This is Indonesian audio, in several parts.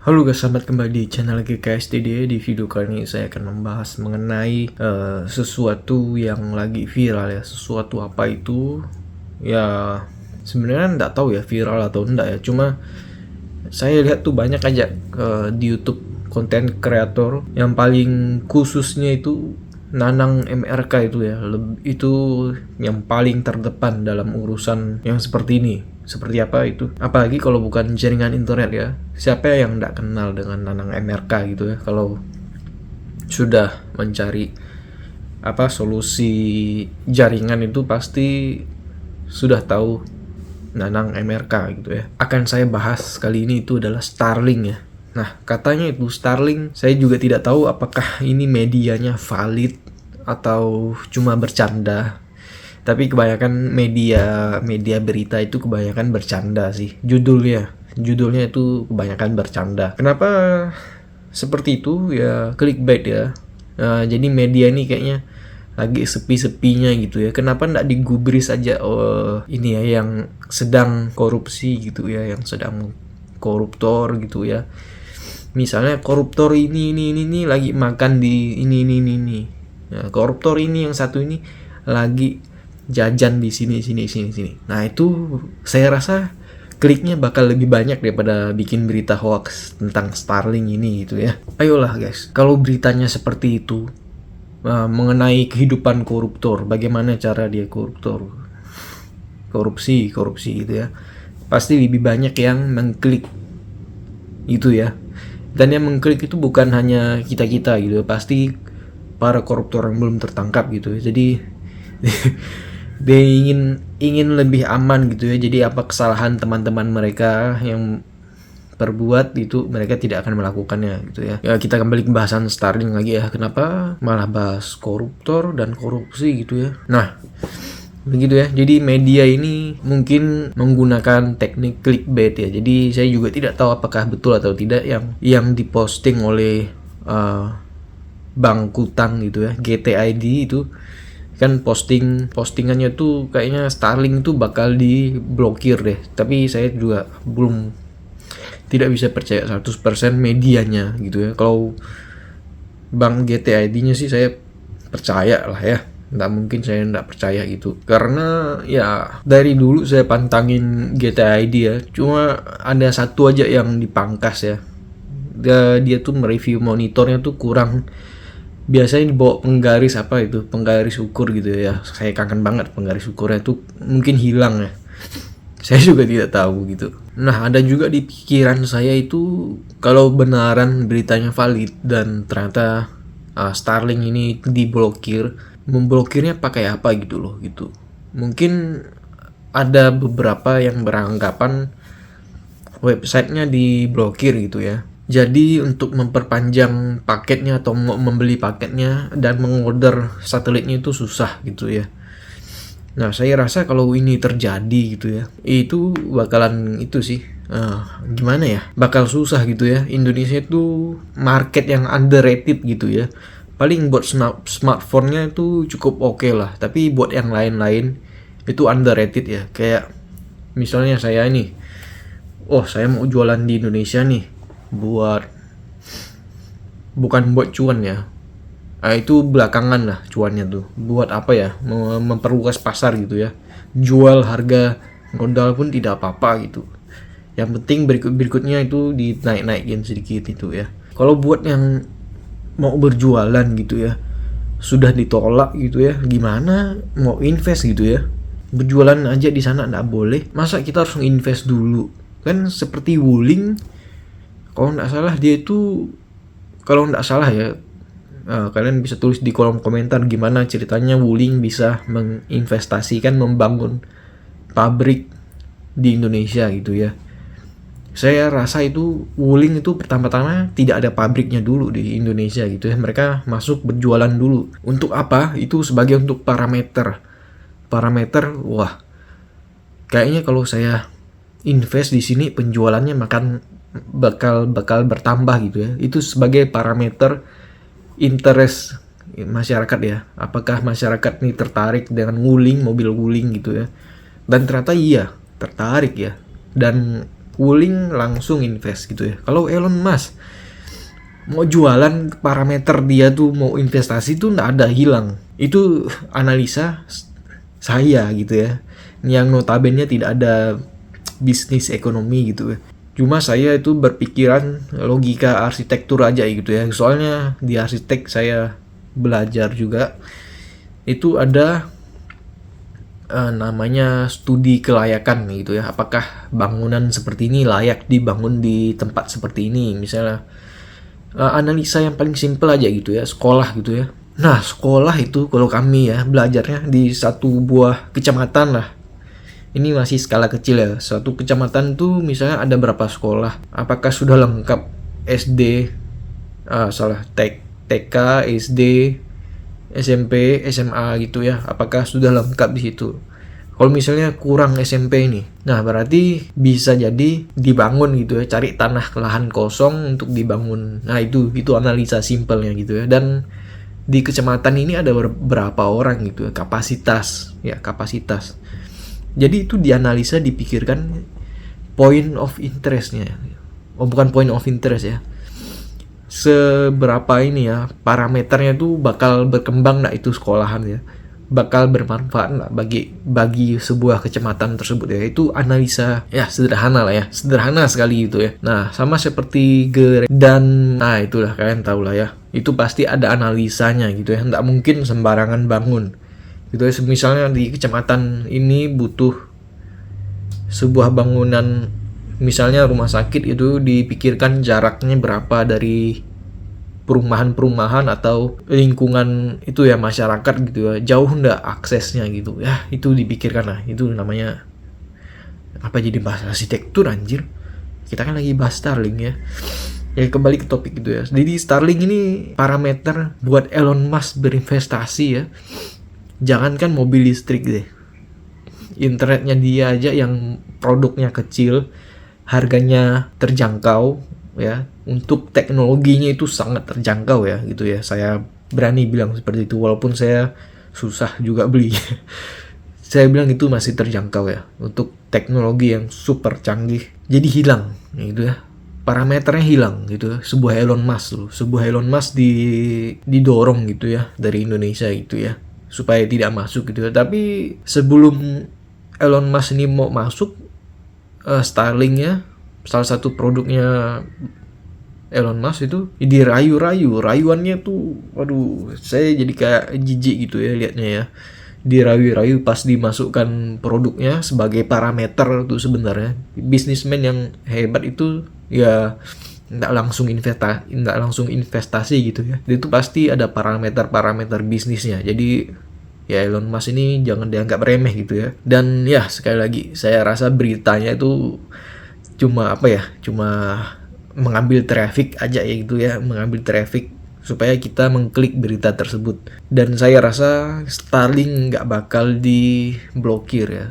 Halo guys, selamat kembali di channel GKSTD. Di video kali ini saya akan membahas mengenai sesuatu yang lagi viral ya. Sesuatu apa itu? Ya sebenarnya nggak tahu ya viral atau enggak ya. Cuma saya lihat tuh banyak aja di YouTube konten kreator yang paling khususnya itu Nanang MRK itu ya. Itu yang paling terdepan dalam urusan yang seperti ini. Seperti apa itu? Apalagi kalau bukan jaringan internet ya. Siapa yang nggak kenal dengan Nanang MRK gitu ya? Kalau sudah mencari solusi jaringan itu pasti sudah tahu Nanang MRK gitu ya. Akan saya bahas kali ini itu adalah Starlink ya. Nah, katanya itu Starlink, saya juga tidak tahu apakah ini medianya valid atau cuma bercanda. Tapi kebanyakan media berita itu kebanyakan bercanda sih. Judulnya itu kebanyakan bercanda. Kenapa seperti itu? Ya clickbait ya. Jadi media ini kayaknya lagi sepi-sepinya gitu ya. Kenapa nggak digubris aja ini ya yang sedang korupsi gitu ya, yang sedang koruptor gitu ya. Misalnya koruptor ini lagi makan di ini. Nah, koruptor ini yang satu ini lagi jajan di sini. Nah, itu saya rasa kliknya bakal lebih banyak daripada bikin berita hoax tentang Starlink ini gitu ya. Ayolah guys, kalau beritanya seperti itu mengenai kehidupan koruptor, bagaimana cara dia korupsi gitu ya, pasti lebih banyak yang mengklik itu ya. Dan yang mengklik itu bukan hanya kita gitu, pasti para koruptor yang belum tertangkap gitu ya. Jadi dia ingin lebih aman gitu ya. Jadi apa kesalahan teman-teman mereka yang perbuat itu mereka tidak akan melakukannya gitu ya. Ya kita kembali ke bahasan Starlink lagi ya. Kenapa malah bahas koruptor dan korupsi gitu ya. Nah, begitu ya. Jadi media ini mungkin menggunakan teknik clickbait ya. Jadi saya juga tidak tahu apakah betul atau tidak yang diposting oleh Bank Kutang gitu ya, GTID itu kan postingannya tuh kayaknya Starlink tuh bakal diblokir deh. Tapi saya juga tidak bisa percaya 100% medianya gitu ya. Kalau Bank GTID-nya sih saya percaya lah ya. Nggak mungkin saya nggak percaya gitu. Karena ya dari dulu saya pantangin GTID ya. Cuma ada satu aja yang dipangkas ya. Dia tuh mereview monitornya tuh kurang. Biasanya dibawa penggaris ukur gitu ya. Saya kangen banget penggaris ukurnya tuh mungkin hilang ya. Saya juga tidak tahu gitu. Nah, ada juga di pikiran saya itu kalau benaran beritanya valid dan ternyata Starlink ini diblokir, memblokirnya pakai apa gitu loh gitu. Mungkin ada beberapa yang beranggapan websitenya diblokir gitu ya. Jadi untuk memperpanjang paketnya atau membeli paketnya dan mengorder satelitnya itu susah gitu ya. Nah, saya rasa kalau ini terjadi gitu ya, itu bakalan itu sih gimana ya, bakal susah gitu ya. Indonesia itu market yang underrated gitu ya. Paling buat smartphone-nya itu cukup oke lah, tapi buat yang lain-lain itu underrated ya. Kayak misalnya saya mau jualan di Indonesia nih, bukan buat cuan ya. Itu belakangan lah cuannya tuh. Buat apa ya? Memperluas pasar gitu ya. Jual harga modal pun tidak apa-apa gitu. Yang penting berikutnya itu dinaik-naikin sedikit itu ya. Kalau buat yang mau berjualan gitu ya, sudah ditolak gitu ya. Gimana mau invest gitu ya? Berjualan aja di sana nggak boleh. Masa kita harus invest dulu? Kan seperti Wuling. Kalau nggak salah ya, kalian bisa tulis di kolom komentar gimana ceritanya Wuling bisa menginvestasikan membangun pabrik di Indonesia gitu ya. Saya rasa itu Wuling itu pertama-tama tidak ada pabriknya dulu di Indonesia gitu ya. Mereka masuk berjualan dulu. Untuk apa? Itu sebagai untuk parameter. Wah, kayaknya kalau saya invest di sini penjualannya bakal bertambah gitu ya. Itu sebagai parameter interest masyarakat ya. Apakah masyarakat ini tertarik dengan mobil Wuling gitu ya. Dan ternyata iya, tertarik ya. Dan Wuling langsung invest gitu ya. Kalau Elon Musk mau jualan parameter dia tuh mau investasi tuh nggak ada, hilang. Itu analisa saya gitu ya, yang notabene tidak ada bisnis ekonomi gitu ya. Cuma saya itu berpikiran logika arsitektur aja gitu ya. Soalnya di arsitek saya belajar juga. Itu ada namanya studi kelayakan gitu ya. Apakah bangunan seperti ini layak dibangun di tempat seperti ini? Misalnya analisa yang paling simpel aja gitu ya, sekolah gitu ya. Nah, sekolah itu kalau kami ya belajarnya di satu buah kecamatan lah. Ini masih skala kecil ya. Satu kecamatan tuh misalnya ada berapa sekolah? Apakah sudah lengkap SD, TK, SD, SMP, SMA gitu ya? Apakah sudah lengkap di situ? Kalau misalnya kurang SMP ini, nah berarti bisa jadi dibangun gitu ya, cari tanah lahan kosong untuk dibangun. Nah itu analisa simpelnya gitu ya. Dan di kecamatan ini ada berapa orang gitu ya, kapasitas. Jadi itu dianalisa, dipikirkan point of interestnya. Oh bukan point of interest ya. Seberapa ini ya parameternya tuh bakal berkembang nggak itu sekolahan ya, bakal bermanfaat nggak bagi sebuah kecamatan tersebut ya. Itu analisa ya, sederhana lah ya, sederhana sekali gitu ya. Nah sama seperti dan nah itulah kalian tahu lah ya, itu pasti ada analisanya gitu ya, nggak mungkin sembarangan bangun gitu ya. Misalnya di kecamatan ini butuh sebuah bangunan, misalnya rumah sakit, itu dipikirkan jaraknya berapa dari perumahan-perumahan atau lingkungan itu ya, masyarakat gitu ya, jauh ndak aksesnya gitu ya. Itu dipikirkan lah. Itu namanya apa, jadi bahas arsitektur anjir. Kita kan lagi bahas Starlink ya. Ya kembali ke topik gitu ya. Jadi Starlink ini parameter buat Elon Musk berinvestasi ya. Jangankan mobil listrik deh, internetnya dia aja yang produknya kecil, harganya terjangkau ya, untuk teknologinya itu sangat terjangkau ya gitu ya. Saya berani bilang seperti itu, walaupun saya susah juga beli. Saya bilang itu masih terjangkau ya untuk teknologi yang super canggih. Jadi hilang gitu ya, parameternya hilang gitu ya. Sebuah Elon Musk didorong gitu ya dari Indonesia gitu ya, supaya tidak masuk gitu ya. Tapi sebelum Elon Musk ini mau masuk, Starlink ya, salah satu produknya Elon Musk itu rayuannya tuh, waduh, saya jadi kayak jijik gitu ya liatnya ya. Dirayu-rayu pas dimasukkan produknya sebagai parameter tuh. Sebenarnya bisnismen yang hebat itu ya nggak langsung investasi gitu ya. Itu pasti ada parameter bisnisnya. Jadi ya Elon Musk ini jangan dianggap remeh gitu ya. Dan ya sekali lagi saya rasa beritanya itu cuma mengambil traffic aja ya gitu ya, mengambil traffic supaya kita mengklik berita tersebut. Dan saya rasa Starlink nggak bakal diblokir ya.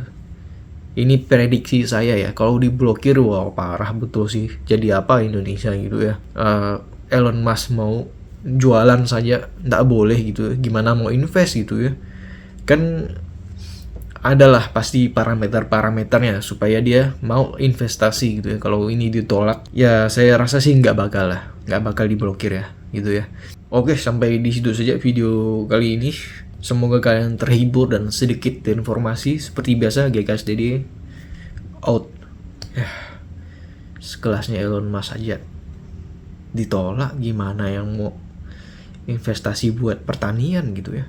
Ini prediksi saya ya, kalau diblokir wah parah betul sih. Jadi apa Indonesia gitu ya. Elon Musk mau jualan saja nggak boleh gitu ya. Gimana mau invest gitu ya. Kan adalah pasti parameternya supaya dia mau investasi gitu ya. Kalau ini ditolak ya saya rasa sih nggak bakal diblokir ya gitu ya. Oke, sampai di situ saja video kali ini. Semoga kalian terhibur dan sedikit informasi. Seperti biasa GKSDD out ya. Sekelasnya Elon Musk aja ditolak, gimana yang mau investasi buat pertanian gitu ya.